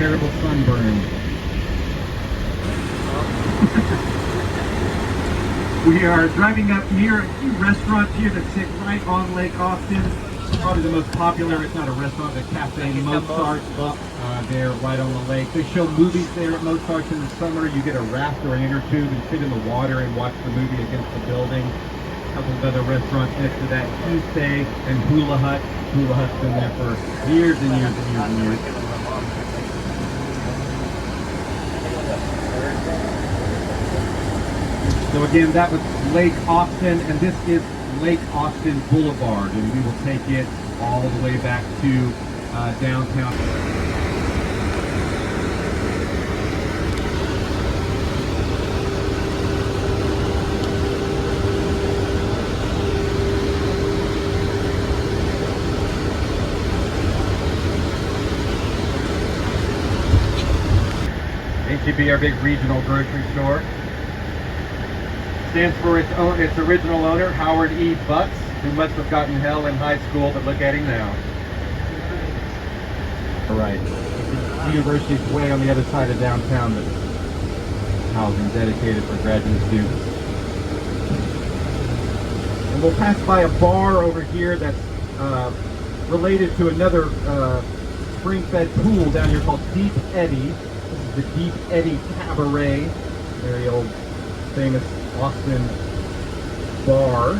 terrible sunburn. We are driving up near a few restaurants here that sit right on Lake Austin. Probably the most popular, it's not a restaurant, a cafe, Mozart. They're right on the lake. They show movies there at Mozart's in the summer. You get a raft or an inner tube and sit in the water and watch the movie against the building. A couple of other restaurants next to that, Tuesday and Hula Hut. Hula Hut's been there for years and years and years and years. So again, that was Lake Austin, and this is Lake Austin Boulevard, and we will take it all the way back to downtown. H-E-B, our big regional grocery store. Stands for its original owner, Howard E. Butts, who must have gotten hell in high school, but look at him now. All right, the university's way on the other side of downtown, but housing dedicated for graduate students. And we'll pass by a bar over here that's related to another spring-fed pool down here called Deep Eddy. This is the Deep Eddy Cabaret, very old, famous Austin bar.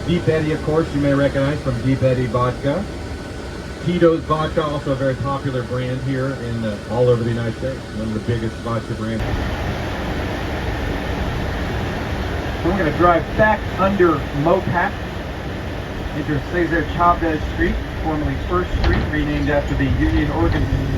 Deep Eddy, of course, you may recognize from Deep Eddy vodka. Tito's vodka, also a very popular brand here in all over the United States. One of the biggest vodka brands. So we're going to drive back under Mopac, enter Cesar Chavez Street, formerly First Street, renamed after the Union Organization.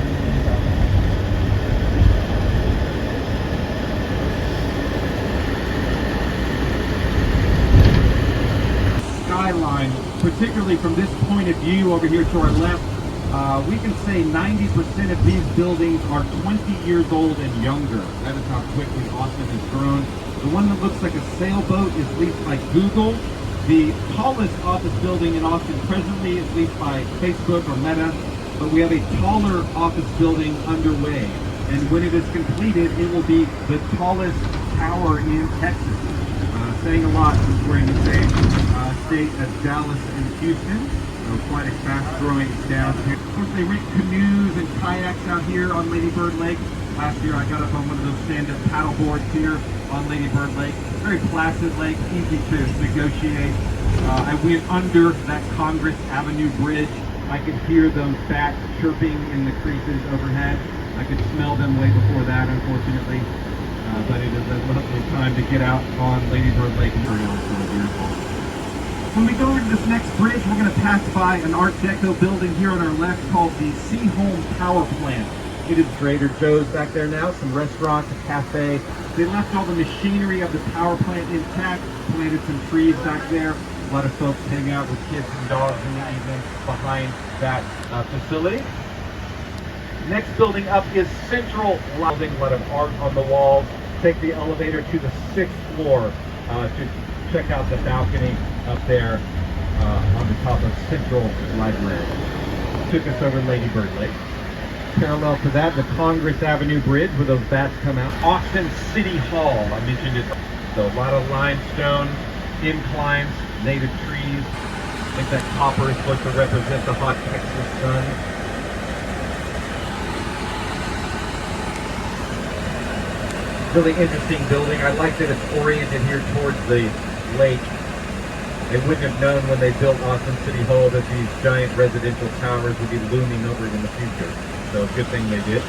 Skyline, particularly from this point of view over here to our left, we can say 90% of these buildings are 20 years old and younger. That is how quickly Austin has grown. The one that looks like a sailboat is leased by Google. The tallest office building in Austin presently is leased by Facebook or Meta, but we have a taller office building underway. And when it is completed, it will be the tallest tower in Texas. Saying a lot since we're in the same state as Dallas and Houston. So quite a fast-growing town here. Of course, they rent canoes and kayaks out here on Lady Bird Lake. Last year I got up on one of those stand-up paddle boards here on Lady Bird Lake. Very placid lake, easy to negotiate. I went under that Congress Avenue bridge. I could hear those bats chirping in the creases overhead. I could smell them way before that, unfortunately. But it is a lovely time to get out on Lady Bird Lake and very beautiful. When we go over to this next bridge, we're going to pass by an Art Deco building here on our left called the Seaholm Power Plant. It is Trader Joe's back there now, some restaurants, a cafe. They left all the machinery of the power plant intact, planted some trees back there. A lot of folks hang out with kids and dogs in the evening behind that facility. Next building up is Central Building, a lot of art on the walls. Take the elevator to the 6th floor to check out the balcony up there on the top of Central Library. Took us over Lady Bird Lake. Parallel to that, the Congress Avenue Bridge where those bats come out. Austin City Hall, I mentioned it. So a lot of limestone, inclines, native trees. I think that copper is supposed to represent the hot Texas sun. Really interesting building. I like that it's oriented here towards the lake. They wouldn't have known when they built Austin City Hall that these giant residential towers would be looming over it in the future. So good thing they did.